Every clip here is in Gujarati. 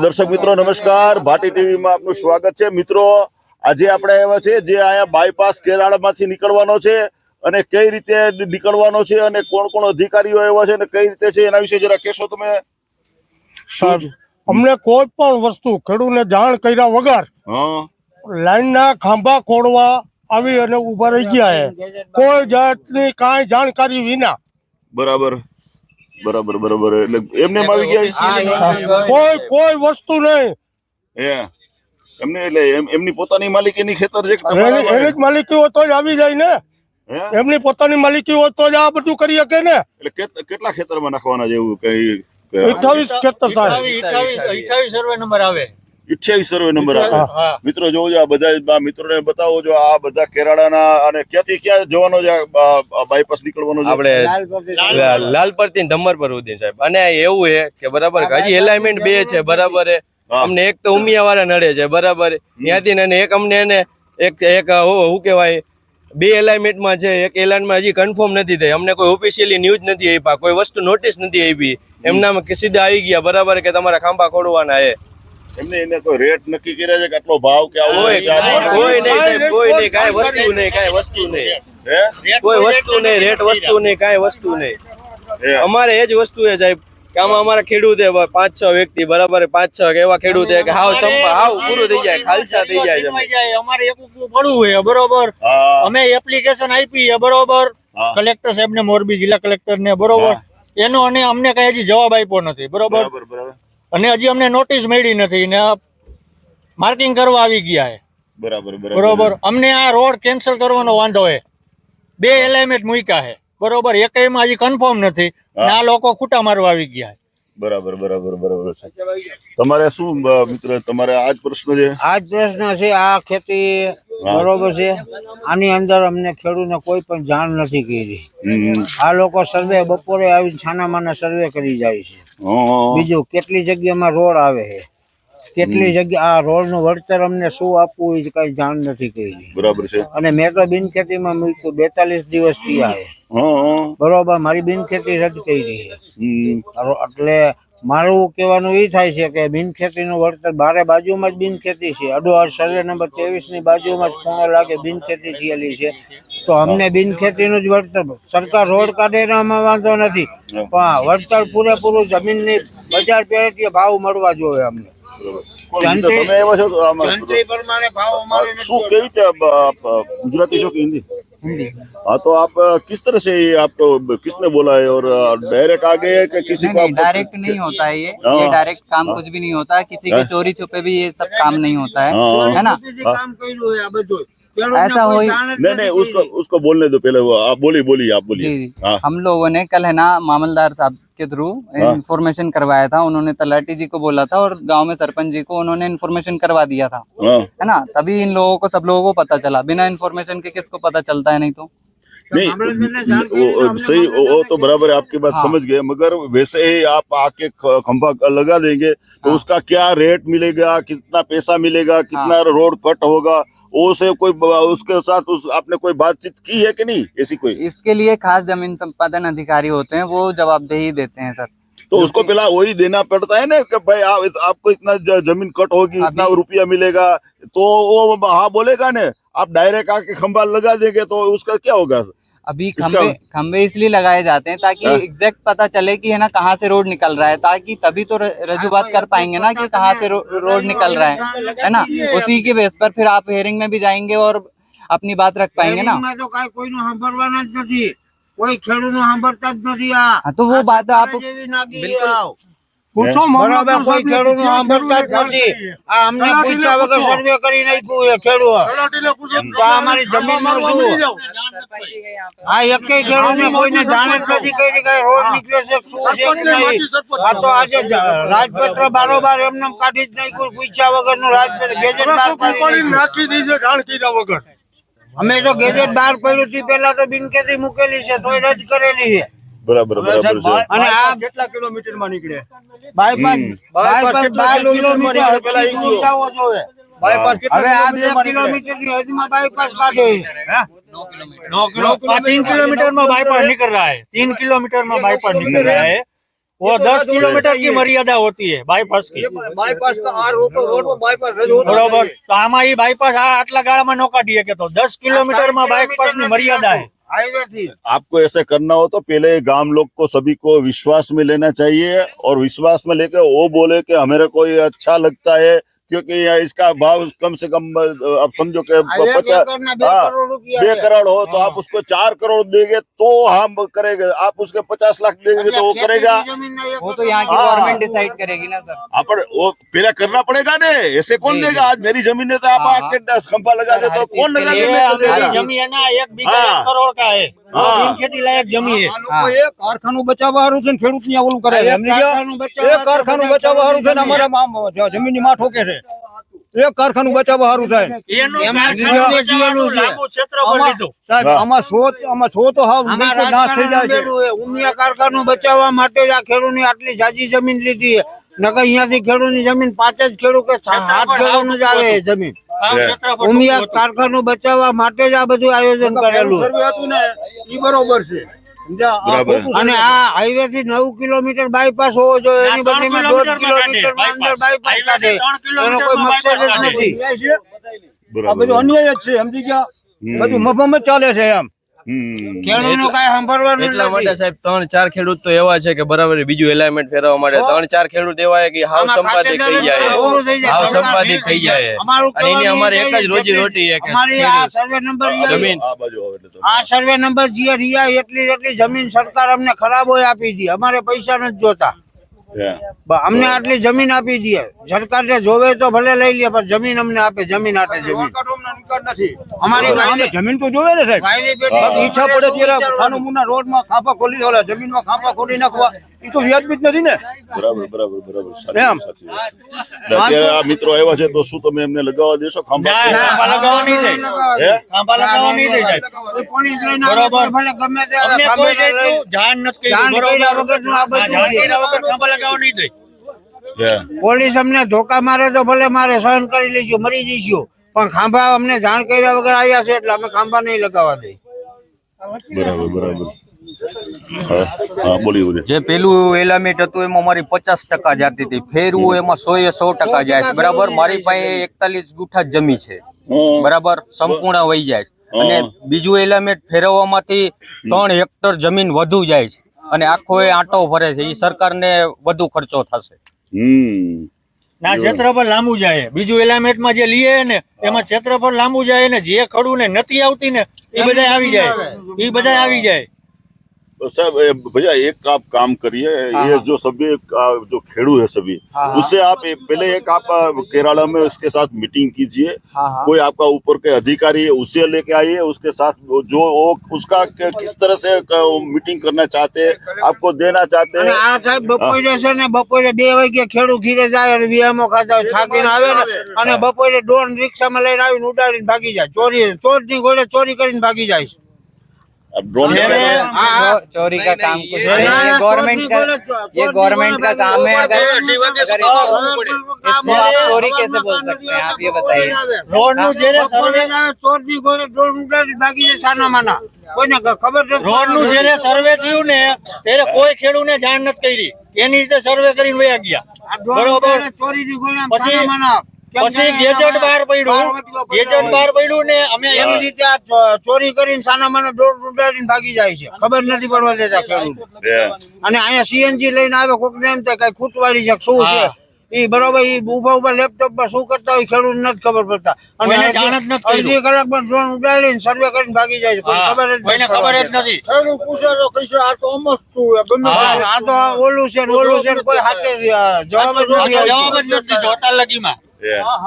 દર્શક મિત્રો નમસ્કાર, ભાટી ટીવી માં આપનું સ્વાગત છે। મિત્રો આજે આપણે આવ્યા છે જે અહીંયા બાયપાસ કેરાળામાંથી નીકળવાનો છે અને કઈ રીતે નીકળવાનો છે અને કોણ કોણ અધિકારીઓ આવ્યા છે અને કઈ રીતે છે એના વિશે જરા કહેશો તમે? અમને કોઈ પણ વસ્તુ ખેડૂતને જાણ કર્યા વગર લાઈનના ખાંભા ખોડવા આવી અને ઉભા રહી ગયા છે, કોઈ જાતની કાંઈ જાણકારી વિના। બરાબર બરાબર બરાબર, એટલે એમને આવી ગયા કોઈ વસ્તુ નહીં। એમને એટલે એમની પોતાની માલિકીની ખેતર છે, એની જ માલિકી હોય તો જ આવી જાય ને। એમની પોતાની માલિકી હોય તો જ આ બધું કરી શકે ને। એટલે કેટલા ખેતરમાં નાખવાના જેવું કઈ? 28 ખેતર થાય। 28 સર્વે નંબર આવે। 28 સર્વે નંબર આવે। મિત્રો જોજો, આ બધા મિત્રોને બતાવો જો આ બધા કેરાળાના અને ક્યાંથી ક્યાં જવાનો છે? બાયપાસ નીકળવાનો છે આપણે લાલપરથી ધમરપર સુધી સાહેબ। અને એવું છે કે બરાબર હજી એલાઇનમેન્ટ બે છે બરાબર। અમને એક તો ઉમિયા વાળા નડે છે બરાબર, ત્યાંથી ને એક અમને એને એક શું કહેવાય બે એલાઇનમેન્ટમાં છે, એક એલાઇનમેન્ટ હજી કન્ફર્મ નથી થઈ। અમને કોઈ ઓફિશિયલી ન્યૂઝ નથી આપ્યા, કોઈ વસ્તુ નોટિસ નથી આપી। એમનામાં સીધા આવી ગયા બરાબર કે તમારા ખાંભા ખોડવાના છે। એમને એને કોઈ રેટ નક્કી કર્યા છે કે આટલો ભાવ કે આવો? કોઈ નહીં, કોઈ નહીં, કાંઈ વસ્તુ નહીં, કાંઈ વસ્તુ નહીં, કોઈ વસ્તુ નહીં, રેટ વસ્તુ નહીં, કાંઈ વસ્તુ નહીં। અમારે એ જ વસ્તુ છે સાહેબ કે આમાં અમારા ખેડૂત 5-6 વ્યક્તિ બરાબર, 5-6 એવા ખેડૂત કે હાવ પૂરું થઈ જાય, ખાલસા થઈ જાય। અમારે એક પડવું છે બરોબર, અમે એપ્લિકેશન આપી છે બરોબર કલેક્ટર સાહેબ ને, મોરબી જિલ્લા કલેક્ટર ને બરોબર, એનો અને અમને કઈ હજી જવાબ આપ્યો નથી બરોબર, અને હજી અમને નોટિસ મળી નથી ને માર્કિંગ કરવા આવી ગયા છે બરોબર। અમને આ રોડ કેન્સલ કરવાનો વાંધો છે, બે એલાઇનમેન્ટ મૂક્યા છે બરોબર, એકમાં હજી કન્ફર્મ નથી ને આ લોકો ખૂટા મારવા આવી ગયા છે। બરાબર બરાબર બરાબર। તમારે શું મિત્ર, તમારે આજ પ્રશ્ન છે? આજ પ્રશ્ન છે, આ ખેતી બરોબર છે, આની અંદર અમને ખેડૂતને કોઈ પણ જાણ નથી કરી। આ લોકો સર્વે બપોરે આવી છાનામાના સર્વે કરી જાય છે। બીજું કેટલી જગ્યામાં રોડ આવે છે, કેટલી જગ્યા આ રોડ નું વળતર અમને શું આપવું એ કઈ જાણ નથી કરી। બરાબર છે। અને મેં તો બિનખેતીમાં મૂક્યું 42 દિવસ થયા છે બરોબર, મારી બિનખેતી રદ કરી છે। એટલે મારું કહેવાનું એ થાય છે કે બિનખેતીનું વળતર બારે બાજુમાં જ બિનખેતી છે, અડોઅડ સર્વે નંબર 23 ની બાજુમાં જ ખૂણો લાગે બિનખેતી થયેલી છે, તો અમને બિનખેતીનું જ વળતર, સરકાર રોડ કાઢે એમાં વાંધો નથી, પણ વળતર પૂરેપૂરું જમીનની બજાર પેટે ભાવ મળવા જોઈએ અમને। गुजराती शो की हिंदी? हाँ, तो आप किस तरह से आपको किसने बोला है और डायरेक्ट आ गए कि किसी को? डायरेक्ट नहीं होता है ये डायरेक्ट काम कुछ भी नहीं होता है, किसी के चोरी छुपे भी ये सब काम नहीं होता है ना। ऐसा हो नहीं, उसको बोलने दो पहले, आप बोलिए आप बोलिए। हम लोगों ने कल है ना मामलदार साहब के थ्रू इन्फॉर्मेशन करवाया था, उन्होंने तलाटी जी को बोला था और गांव में सरपंच जी को उन्होंने इन्फॉर्मेशन करवा दिया था, है ना। तभी इन लोगों को, सब लोगों को पता चला, बिना इन्फॉर्मेशन के किसको पता चलता है? नहीं तो नहीं, वो सही, वो तो बराबर है, आपकी बात समझ गए, मगर वैसे ही आप आके खंभा लगा देंगे तो उसका क्या रेट मिलेगा, कितना पैसा मिलेगा, कितना रोड कट होगा, वो से कोई उसके साथ आपने कोई बातचीत की है कि नहीं ऐसी कोई? इसके लिए खास जमीन संपादन अधिकारी होते हैं, वो जवाबदेही देते हैं सर। तो उसको पहला वही देना पड़ता है ना कि भाई आपको इतना जमीन कट होगी, इतना रुपया मिलेगा, तो वो हाँ बोलेगा ना। आप डायरेक्ट आके खंभा लगा देंगे तो उसका क्या होगा? अभी खंबे इसलिए लगाए जाते हैं ताकि एग्जैक्ट पता चले कि है ना कहाँ से रोड निकल रहा है, ताकि तभी तो रजूआत कर पाएंगे ना कि कहाँ से रोड निकल रहा है ना। उसी के बेस पर फिर आप हेयरिंग में भी जाएंगे और अपनी बात रख पाएंगे ना। કોઈ ખેડૂતનો સાંભળતા જ નથી। આ તો वो बात आप બરાબર, કોઈ ખેડૂતનો સાંભળતા જ નથી। આ અમને પૂછ્યા વગર સર્વે કરી નાખ્યું એ ખેડૂત, તો અમારી જમીનનું શું? આ એકેય ખેડૂતને કોઈને જાણ જ નથી કરી કે રોડ નીકળે છે શું છે કે નહીં। આ તો આજે રાજપત્ર બારોબાર એમને કાઢી જ નાખ્યું, પૂછ્યા વગરનું રાજપત્ર ગેજેટ બહાર નાખી દીધું જાણ કર્યા વગર। અમે તો ગેજેટ બહાર પડ્યું થી પેલા તો બિનખેતી મૂકેલી છે, તોય રદ કરેલી છે। બરાબર બરાબર છે। અને આ કેટલા કિલોમીટર માં નીકળે? બાયપાસ 12 કિલોમીટર પેલા દૂર જાવો જોઈએ। હવે આ 2 કિલોમીટર ની હદમાં બાયપાસ કાઢે, 9 किलो 3 किलोमीटर में बाईपास निकल रहा है, 3 किलोमीटर में बाईपास निकल रहा है। वो 10 किलोमीटर की मर्यादा होती है बाईपास की। બાયપાસ તો આ રોડ પર બાયપાસ રજૂ बराबर, तो आमा ये बाईपास आटला गाड़ा में नो काढ़ीए के तो 10 किलोमीटर में बाईपास की मर्यादा है। હાઈવે थी आपको ऐसे करना हो तो पहले गांव लोग को सभी को विश्वास में लेना चाहिए और विश्वास में लेकर वो बोले कि हमें को ये अच्छा लगता है, क्योंकि यहाँ इसका भाव कम से कम आप समझो कि 2 करोड़ रुपया 2 करोड़ हो तो आप उसको 4 करोड़ देंगे तो हम करेंगे, आप उसके 50 लाख देंगे तो वो करेगा। वो तो यहाँ की गवर्नमेंट डिसाइड करेगी ना सर। अपन वो पहले करना पड़ेगा ने, ऐसे कौन देगा? आज मेरी जमीन है तो आप आके 10 खंभा लगा दे तो कौन लगा ये देगा? हमारी जमीन है ना, 1 बीघा 1 करोड़ का है, बिन खेती लायक जमीन है। લોકો એક કારખાનું બચાવવા હારું છે ને ખેડૂત ની ઓલું કરે છે સમજી ગયા એક કારખાનું બચાવવા હારું છે ને અમારા જમીનની માં ઠોકે છે એક કારખાનું બચાવવા હારું થાય એનું કારખાનું બચાવવાનું લાંબુ ક્ષેત્રફળ લીધું સાહેબ આમાં સો તો હાવ બિલકુલ નાશ થઈ જાય છે ઉમિયા કારખાનું બચાવવા માટે જ આ ખેડૂતની આટલી જાજી જમીન લીધી છે નકર અહીંયાથી ખેડૂતની જમીન 5 જ ખેડૂત કે 7 ખેડૂતનું જ આવે જમીન આ ક્ષેત્રફળ ઉમિયા કારખાનું બચાવવા માટે જ આ બધું આયોજન કરેલું સર્વે હતું ને ઈ બરોબર છે સમજ્યા આ બરાબર. ખોટું અને આ હાઈવે થી 9 કિલોમીટર બાયપાસ હોવો જોઈએ એની બદલીમાં 1.5 કિલોમીટર અંદર બાયપાસ કાઢે એનો કોઈ મકસદ જ નથી અન્યાય છે આ बराबर। બધું અન્યાય જ છે સમજી ગયા બધું મફત ચાલે છે એમ ખેડૂતનું કાંઈ સાંભળવાનું એટલા માટે નથી સાહેબ 3-4 ખેડૂત તો એવા છે કે બરાબર બીજું એલાઇનમેન્ટ ફેરવવા માટે 3-4 ખેડૂત એવા છે કે હાવ આમાં સંપાદિત થઈ જાય, ઓલું થઈ જાય, હાવ સરકાર સંપાદિત થઈ જાય અમારું અને એની કહેવાનું અમારે એ એક જ છે રોજી કે રોટી છે કે અમારી આ સર્વે નંબર જમીન આ બાજુ આવે એટલે આ સર્વે નંબર જે રિયા એટલી જમીન સરકાર અમને ખરાબ હોય આપી દી અમારે પૈસા નથી જોતા Yeah. અમને આટલી જમીન આપી દે સરકાર ને જોવે તો ભલે લઈ લે પણ જમીન અમને આપે જમીન આપે જમીન નથી અમારી અમે જમીન તો જોવે ને સાહેબ વાયલી બાકી પેઢી ઈચ્છા પડે ત્યારે ખાનુમુના રોડમાં ખાંભા ખોલી દેવાના જમીનમાં ખાંભા ખોલી નાખવા એ તો વ્યાજબી જ નથી ને બરાબર બરાબર બરાબર સાચી એમ. સાચી વાત છે. અત્યારે આ મિત્રો આવ્યા છે તો શું તમે એમને લગાવવા દેશો ખાંભા? ના, ખાંભા લગાવવા નહીં જાય, હે? ખાંભા લગાવવા નહીં જાય સાહેબ. કોઈ પોલીસ લઈને આવે તો ભલે ગમે તે આવે, અમને ખાંભા કોઈ જાતનું જાણ નથી જાણ કર્યું, કર્યા બરોબર? વગરનું આ બધું હા, જાણ છે. કર્યા વગર ખાંભા લગાવવા નહીં જાય. Yeah. પોલીસ અમને ધોકા મારે તો ભલે મારે સહન કરી લઈશું મરી જઈશું પણ ખાંભા અમને જાણ કર્યા વગર આવ્યા છે એટલે અમે ખાંભા નહીં લગાવવા દઈએ બરાબર બરાબર હા હા બોલી જે પેલું એલામેટ હતું એમાં મારી 50% જાતી હતી, ફેરવું એમાં 100% જાય છે, બરાબર. મારી પાસે 41 ગુઠા જ જમી છે, બરાબર, સંપૂર્ણ વહી જાય છે. અને બીજું એલામેટ ફેરવવામાંથી 3 હેક્ટર જમીન વધુ જાય છે અને આખો એ આંટો ભરે છે, એ સરકારને વધુ ખર્ચો થશે. ના, ક્ષેત્રફળ લાંબુ જાય. બીજું એલામેન્ટમાં જે લઈએ ને એમાં ક્ષેત્રફળ લાંબુ જાય ને જે ખડું ને નથી આવતી ને એ બધા આવી જાય, એ બધા આવી જાય. तो साहब भैया एक आप काम करिए, ये जो सभी जो खेड़ू है सभी उससे आप पहले एक आप केरला में उसके साथ मीटिंग कीजिए, कोई आपका ऊपर के अधिकारी है उसे लेके आइए, उसके साथ जो वो उसका किस तरह से मीटिंग करना चाहते हैं, आपको देना चाहते અને हैं. આ સાહેબ બપોરે છે ને બપોરે 2 વાગે ખેડૂત ઘીરે જાય અને વિયામો ખાતા હોય થાકીને આવે ને અને બપોરે ડ્રોન રિક્ષામાં લઈને આવીને ઉડાડીને ભાગી જાય, ચોરની ઘોડે ચોરી કરીને ભાગી જાય છે. अब ड्रोन चोरी का काम कुछ नहीं, ये गवर्नमेंट का काम है। अगर इसको आप चोरी कैसे बोल सकते हैं, आप ये बताइए। રોડનું જ્યારે સર્વે ચોરની ઘોડે ડ્રોન ઉડાડીને ભાગી જાય સાના માના, કોઈને ખબર નથી. રોડનું જ્યારે સર્વે થયું ને ત્યારે કોઈ ખેડૂતને જાણ નથી કરી, એની રીતે સર્વે કરીને વયા ગયા, આ ડ્રોન બરોબર. ઉડાડે ચોરીની ઘોડે આમ પછી- સાના માના. કેમ પછી કે ગેજેટ બહાર પડ્યું, ગેજેટ બહાર પડ્યું ને અમે એવી રીતે આ ચોરી કરીને સાના માના ડ્રોન ઉડાડીને ભાગી જાય છે, ખબર નથી પડવા દેતા ખેડૂત. અને અહીંયા સીએનજી લઈને આવે કોક ને એમ થાય કઈ ખૂટવાડી છે શું છે ઈ બરોબર, ઈ ઉભા લેપટોપ માં શું કરતા હોય ખેડૂત નથી ખબર પડતા. અને કોઈને જાણ જ નથી કર્યું. અડધી કલાકમાં ડ્રોન ઉડાડીને સર્વે કરીને ભાગી જાય છે, કોઈ ખબર જ નથી કોઈને ખબર જ નથી. ખેડૂત પૂછે તો કહીશું આ તો અમસ્તું ગમે પડતી. આ તો ઓલું છે ને ઓલું છે ને કોઈ હાથે જવાબ જ નથી જવાબ જ આપતો. નથી જોતા લગીમાં.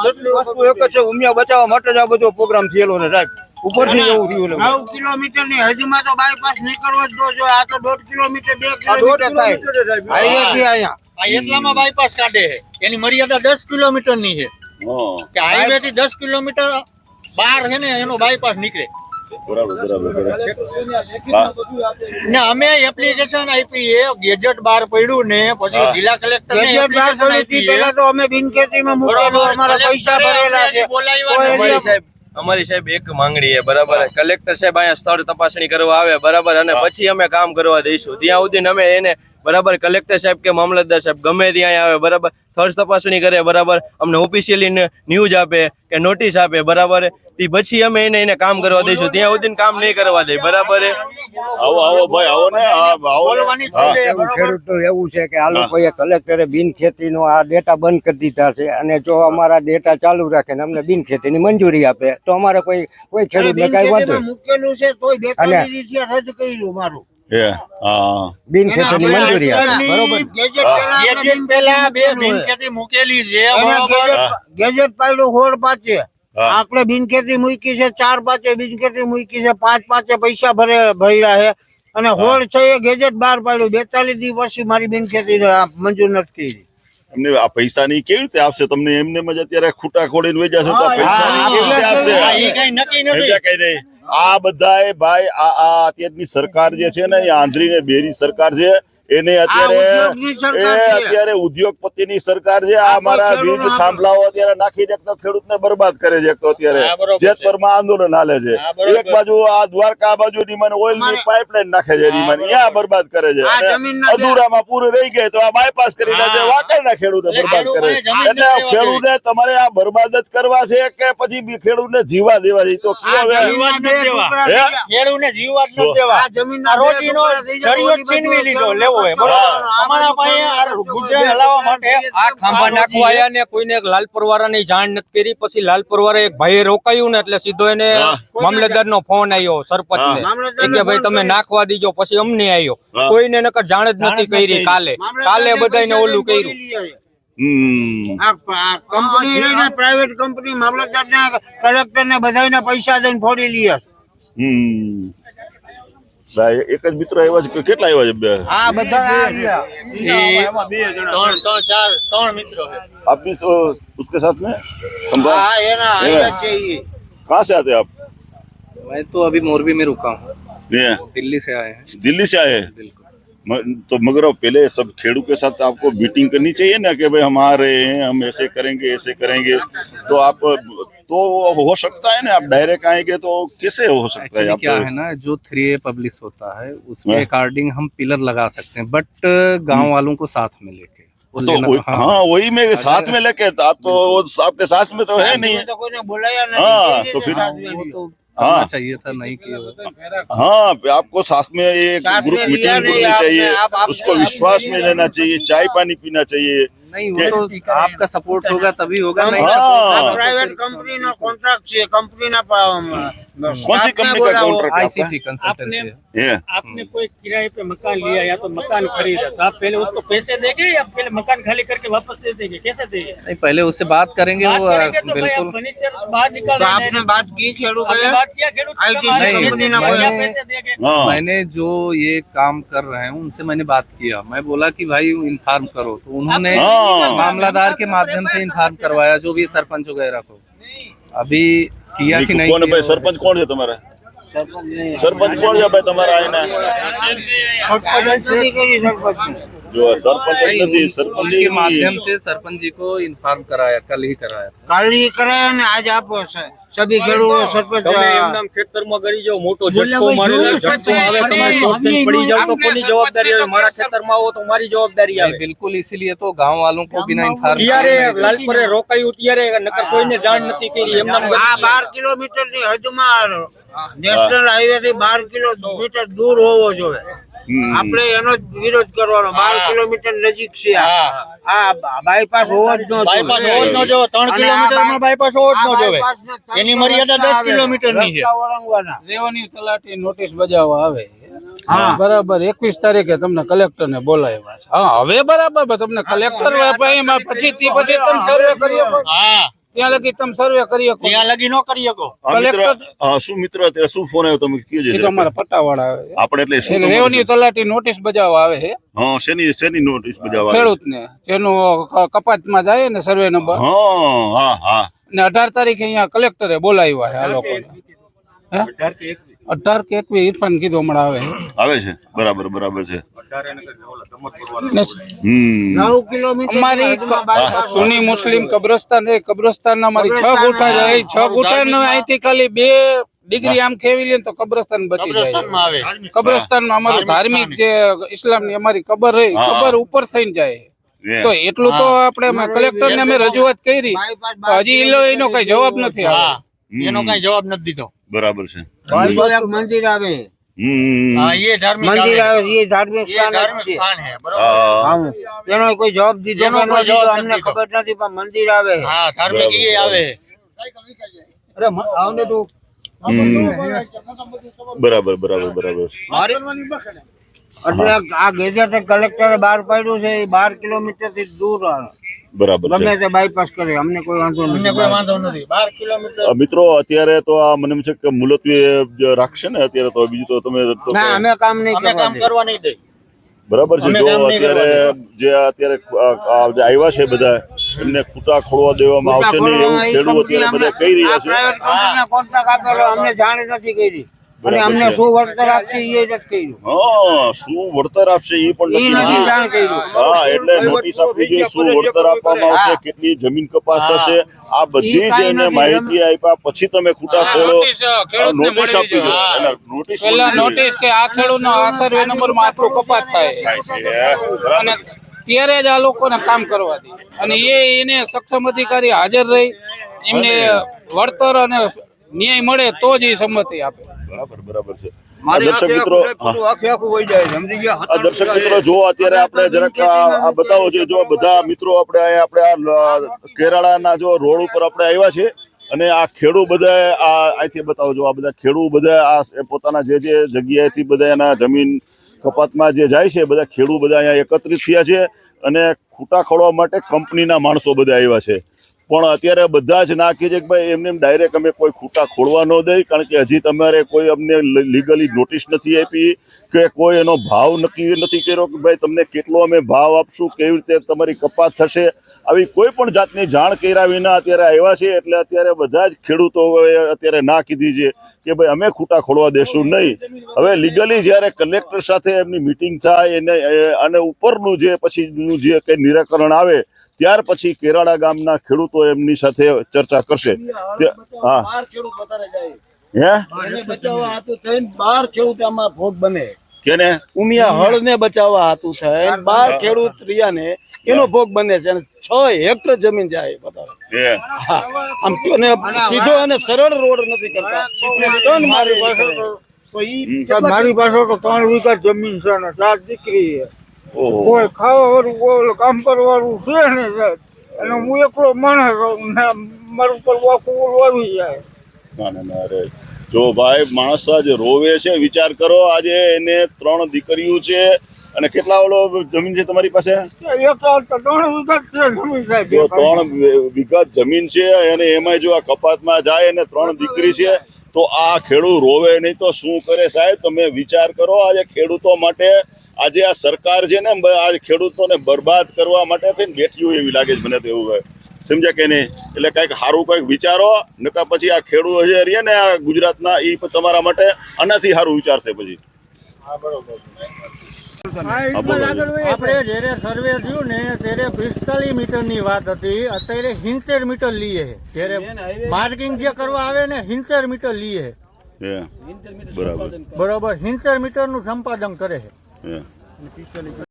જેટલી વસ્તુ એક જ છે ઉમિયા બચાવવા માટે જ આ બધો પ્રોગ્રામ થયેલો ને સાહેબ ઉપરથી એવું થયું 9 કિલોમીટર ની હદમાં તો બાયપાસ નીકળવો જ ન જોઈએ. આ તો 1.5 કિલોમીટર 2 આ 1.5 કિલોમીટર થાય કિલોમીટર સાહેબ હાઈવે થી અહીંયા. આ એટલામાં બાયપાસ કાઢે છે, એની મર્યાદા 10 કિલોમીટર ની છે કે હાઈવે થી 10 કિલોમીટર બહાર છે ને એનો બાયપાસ નીકળે. બરાબર બરાબર બરાબર ને અમે એપ્લિકેશન આપી છે, ગેજેટ બહાર પડ્યું ને પછી જિલ્લા કલેક્ટર ને ગેજેટ બહાર એપ્લિકેશન પડી હતી, આપી છે. પહેલા તો અમે બિનખેતીમાં મૂકેલું, અમારા પૈસા ભરેલા છે. કોઈ અમારી સાહેબ અમારી સાહેબ એક માંગણી છે બરાબર કલેક્ટર સાહેબ અહીંયા સ્થળ તપાસણી કરવા આવે બરાબર અને પછી અમે કામ કરવા દઈશું ત્યાં સુધી અમે એને બરાબર કલેક્ટર સાહેબ કે મામલતદાર સાહેબ ગમે ત્યાં આવે બરાબર સ્થળ તપાસણી કરે બરાબર અમને ઓફિશિયલી ન્યૂઝ આપે કે નોટિસ આપે બરાબર તે પછી અમે એને કામ કરવા દઈશું ત્યાં સુધી કામ નહીં કરવા દે બરાબર આવો ભાઈ આવો ને ખેડૂત તો એવું છે કે આ લોકોએ કલેક્ટરે બિન ખેતીનો આ ડેટા બંધ કરી દીધા છે અને જો અમારા ડેટા ચાલુ રાખે ને અમને બિન ખેતીની મંજૂરી આપે તો અમારે કોઈ ખેડૂતને કઈ વાંધો મૂકેલું છે તોય 42 દિવસ રદ કર્યું મારું બિન ખેતીની મંજૂરી આપે બરોબર ગેજેટ પહેલા બે બિન ખેતી મૂકેલી છે બરોબર ગેજેટ પાડ્યું 16 પાચે આપણે બિન ખેતી મૂકી છે 4 પાચે બિન ખેતી મૂકી છે 5 પાચે પૈસા ભર્યા છે અને 16 છે એ ગેજેટ બહાર પાડ્યું 42 દિવસ પછી મારી બિન ખેતી મંજૂર નથી કરી અમને આ પૈસા ની કેવી રીતે આપશે તમને એમને જ અત્યારે ખૂટા ખોડીને વેચા છે તો પૈસા ની કેવી રીતે આપશે કઈ નક્કી નથી કઈ નહીં આ બધાએ ભાઈ આ અત્યારની સરકાર જે છે ને એ આંધળી ને બેરી સરકાર છે એને અત્યારે ઉદ્યોગપતિની સરકાર છે આ મારા વીજ થાંભલાઓ અત્યારે નાખી દે તો ખેડૂતને બરબાદ કરે છે તો અત્યારે જેતપરમાં આંદોલન હાલે છે એક બાજુ આ દ્વારકા બાજુ ની મને ઓઇલ ની પાઇપલાઇન નાખે છે એની મને ત્યાં બરબાદ કરે છે અધૂરામાં પૂરું રહી ગયે તો આ બાયપાસ કરી નાખે વાકરના ખેડૂતો બરબાદ કરે એટલે ખેડૂતને તમારે આ બરબાદ જ કરવા છે કે પછી ખેડૂતને જીવા દેવા છે તો ખેડૂતને જીવવા જ ન દેવા આ જમીનના રોજીનો જરિયો છીનવી લીધો લેવો અમારા પાસે ગુજરાત હલાવવા માટે આ ખાંભા નાખવા આયા ને કોઈને લાલપરવાળાની જાણ નથી કરી પછી લાલપરવાળા એક ભાઈએ રોકાયું ને એટલે સીધો એને મામલતદારનો ફોન આવ્યો સરપંચ ને કે ભાઈ તમે નાખવા દીજો પછી અમને આવ્યો કોઈને નકર જાણ જ નથી કરી કાલે બધાને ઓલું કર્યું કંપની પ્રાઇવેટ કંપની મામલતદાર ને કલેક્ટર ને બધાને પૈસા દઈને ફોડી લે એક જ મિત્ર આવ્યા છે કેટલા આવ્યા છે બે હા બધા ત્રણ મિત્રો है आप भी उसके साथ में हाँ ये ना आना चाहिए कहाँ से आते हैं आप मैं तो अभी मोरबी में रुका हूँ ये दिल्ली से आए हैं दिल्ली से आए हैं तो मगर अब पहले सब खेड़ू के साथ आपको मीटिंग करनी चाहिए ना कि भाई हम आ रहे हैं हम ऐसे करेंगे तो आप तो हो सकता है ना आप डायरेक्ट आएंगे तो कैसे हो सकता है क्या है ना जो 3A पब्लिश होता है उसके अकॉर्डिंग हम पिलर लगा सकते हैं बट गांव वालों को साथ में लेके तो हाँ वही में साथ में लेके आप तो आपके साथ में तो है नहीं तो कोई ने बुलाया हाँ तो फिर हाँ चाहिए था नहीं किया हाँ आपको साथ में एक ग्रुप मीटिंग करनी चाहिए उसको विश्वास में लेना चाहिए चाय पानी पीना चाहिए नहीं वो तो आपका सपोर्ट होगा तभी होगा नहीं प्राइवेट कंपनी નો કોન્ટ્રાક્ટ છે કંપનીના कौन सी कंपनी का कॉन्ट्रैक्ट आईसीटी कंसल्टेंसी है आपने कोई किराए पे मकान लिया या तो मकान खरीदा तो आप पहले उसको पैसे देंगे या पहले मकान खाली करके वापस दे देंगे कैसे देंगे नहीं पहले उससे बात करेंगे वो बिल्कुल फर्नीचर बाहर निकाल आपने बात की खेडूत बात किया खेडूत पैसे देंगे मैंने जो ये काम कर रहे हैं उनसे मैंने बात किया मैं बोला कि भाई इन्फॉर्म करो तो उन्होंने मामलादार के माध्यम से इन्फॉर्म करवाया जो भी सरपंच वगैरह को अभी किया कि नहीं कौन है भाई सरपंच कौन है तुम्हारा सरपंच कौन है भाई तुम्हारा है ना जो सरपंच के माध्यम से सरपंच जी को इन्फॉर्म कराया कल ही कराया ने आज आप सभी खेडूत सरपंच એમનામ ખેતરમાં કરી જાવ મોટો ઝટકો મારેલો ઝટકો આવે તમારે ચોકથી પડી જાવ તો કોની જવાબદારી આવે મારા ખેતરમાં આવો તો મારી જવાબદારી આવે बिल्कुल इसीलिए तो गांव वालों को बिना इन्फॉर्म ત્યારે લાલપરે રોકાયું ત્યારે નકર કોઈને જાણ નથી કરી એમનામ આ 12 કિલોમીટર ની હદમાં નેશનલ હાઈવે થી 12 કિલોમીટર દૂર હોવો જોઈએ આપણે એનો વિરોધ કરવાનો 12 કિલોમીટર નજીક છે આ બાયપાસ હોવો જ ન જોઈએ 3 કિલોમીટર માં બાયપાસ હોવો જ ન જોઈએ એની મર્યાદા 10 કિલોમીટર ની છે રેવન્યુ તલાટી નોટિસ બજાવવા આવે બરાબર 21 તારીખે તમને કલેક્ટર ને બોલાવ્યા છે હા હવે બરાબર તમને કલેક્ટર પછી તમે સર્વે કરી ત્યાં લગી તમે સર્વે કરી શકો ત્યાં લગી નો કરી શકો શું મિત્ર અત્યારે શું ફોન આવ્યો તમે કયો છે અમારા પટ્ટાવાળા આપણે એટલે શું રેવન્યુ તલાટી નોટિસ બજાવવા આવે છે હા શેની નોટિસ બજાવવા ખેડૂત ને જેનું કપાતમાં જાય ને સર્વે નંબર હા ને 18 તારીખે અહીંયા કલેક્ટરે બોલાવ્યા છે આ લોકોને 18 કે 21 ઇરફાન કીધું હમણાં આવે આવે છે બરાબર બરાબર છે ને 9 કિલોમીટર અમારી સુન્ની મુસ્લિમ કબ્રસ્તાન એ કબ્રસ્તાન અમારી 6 ગુઠા છે. 6 ગુઠા અહીંથી ખાલી 2 ડિગ્રી આમ ખેવી લે તો કબ્રસ્તાન બચી જાય. કબ્રસ્તાનમાં આવે કબ્રસ્તાનમાં અમારું ધાર્મિક જે ઇસ્લામની અમારી કબર રહી કબર ઉપર થઈને જાય. તો એટલું તો આપણે કલેક્ટર ને અમે રજૂઆત કરી તો હજી એનો કઈ જવાબ નથી આવ્યો. એનો કઈ જવાબ નથી દીધો. બરાબર છે એક મંદિર આવે હા એ ધાર્મિક મંદિર આવે. આવે એ ધાર્મિક એ સ્થાન જ ધાર્મિક છે. સ્થાન છે બરોબર. એનો કોઈ જવાબ દીધો એનો કે કોઈ ન દીધો જવાબ અમને નથી ખબર નથી પણ મંદિર આવે હા ધાર્મિક એ આવે. બરાબર બરાબર બરાબર એટલે આ ગેજેટ કલેક્ટરે બહાર પાડ્યું છે એ 12 કિલોમીટર થી દૂર બરાબર ગમે છે તે બાયપાસ કરે અમને કોઈ વાંધો અમને નથી કોઈ વાંધો નથી. 12 કિલોમીટર મિત્રો અત્યારે તો આ મને એમ છે કે મુલતવી જે રાખશે ને અત્યારે તો બીજું તો તમે તો ના અમે કામ નહીં અમે કામ કરવા કરવા નહીં દે. બરાબર છે અમે જો કામ નહીં અત્યારે જે અત્યારે જે આવ્યા છે બધા એમને ખૂટા ખોળવા દેવામાં આવશે નહીં એવું ખેડૂત અત્યારે બધા કહી રહ્યા છે પ્રાઇવેટ કંપનીને કોન્ટ્રાક્ટ આપેલો અમને જાણ નથી કરી અને અમને શું વળતર આપશે એ નથી કર્યું હા શું વળતર આપશે એ પણ એ નથી નથી કીધું. જાણ કર્યું હા એટલે નોટિસ આપવી જોઈએ શું વળતર આપવામાં આવશે કેટલી જમીન કપાસ થશે આ બધી જ કાંઈ એને નથી. માહિતી આપ્યા પછી તમે ખૂટા ખોળો નોટિસ ખેડૂતને નોટિસ મળી આપવી જોઈએ જાય. એને નોટિસ પેલા મળવી જોઈએ. નોટિસ કે આ ખેડૂતનો આ સર્વે નંબરમાં આટલું કપાત થાય થાય છે અને બરાબર ત્યારે જ આ લોકોને કામ કરવા દે અને એને સક્ષમ અધિકારી હાજર રહી એમને વળતર અને ન્યાય મળે તો જ એ સંમતિ આપે. બરાબર બરાબર છે આ દર્શક મિત્રો આ દર્શક મિત્રો જો અત્યારે આપણે જરાક આ બતાવો છે જો બધા મિત્રો આપણે અહીંયા આપણે આ કેરાળાના જો રોડ ઉપર આપણે આવ્યા છે અને આ ખેડૂ બધા આ અહીંથી બતાવો જો આ બધા ખેડૂ બધા આ પોતાના જે જગ્યાએથી બધા એના જમીન કપાતમાં જે જાય છે બધા ખેડૂ બધા અહીંયા એકત્રિત થયા છે અને ખૂટા ખોળવા માટે કંપનીના માણસો બધા આવ્યા છે પણ અત્યારે બધા જ ના કહે છે કે ભાઈ એમને ડાયરેક્ટ અમે કોઈ ખૂટા ખોળવા ન દઈ કારણ કે હજી તમારે કોઈ અમને લીગલી નોટિસ નથી આપી કે કોઈ એનો ભાવ નક્કી નથી કર્યો કે ભાઈ તમને કેટલો અમે ભાવ આપશું કેવી રીતે તમારી કપાત થશે આવી કોઈ પણ જાતની જાણ કર્યા વિના અત્યારે આવ્યા છે એટલે અત્યારે બધા જ ખેડૂતો અત્યારે ના કીધી છે કે ભાઈ અમે ખૂટા ખોળવા દેશું નહીં હવે લીગલી જ્યારે કલેક્ટર સાથે એમની મિટિંગ થાય એને અને ઉપરનું જે પછીનું જે કંઈ નિરાકરણ આવે ત્યાર પછી કેરાળા ગામના ખેડૂતો એમની સાથે ચર્ચા કરશે હા હે બચાવવા હાથું થઈને 12 ખેડૂત આમાં ભોગ બને કેને ઉમિયા હળ ને બચાવવા હાથું થાય 12 ખેડૂત રિયા ને એનો ભોગ બને છે અને 6 હેક્ટર જમીન જાય બધા હે આમ અને સીધો અને સરળ રોડ નથી કરતા ત્રણ મારી પાસે મારી પાસે તો 3 વીઘા જમીન છે ને 4 દીકરી છે ઓહો કોઈ ખાવા વાળું કામ કરવાનું છે ને અને હું એકલો માણસ મારું પર વાકું આવી જાય ના ના ના અરે જો ભાઈ માણસ આજે રોવે છે વિચાર કરો આજે એને 3 દીકરીઓ છે અને કેટલા ઓલો જમીન છે તમારી પાસે એક 3 વીઘા છે જમીન સાહેબ જો 3 વીઘા જમીન છે અને એમાં જો આ કપાતમાં જાય અને 3 દીકરી છે તો આ ખેડૂત રોવે નહીં તો શું કરે સાહેબ તમે વિચાર કરો આજે ખેડૂતો માટે આજે આ સરકાર છે ને આજે ખેડૂતોને બરબાદ કરવા માટે થઈને બેઠી હોય એવી લાગે છે મને તો એવું હોય સમજ્યા કે નહીં એટલે કંઈક સારું કંઈક વિચારો નકર પછી આ ખેડૂતો જે રહીએ ને આ ગુજરાતના એ તમારા માટે આનાથી સારું વિચારશે પછી આપણે જ્યારે સર્વે થયું ને ત્યારે 45 મીટરની વાત હતી અત્યારે 70 મીટર લઈએ છે ત્યારે માર્કિંગ જે કરવા આવે ને 70 મીટર લઈએ હે બરાબર બરોબર 70 મીટરનું સંપાદન કરે છે હે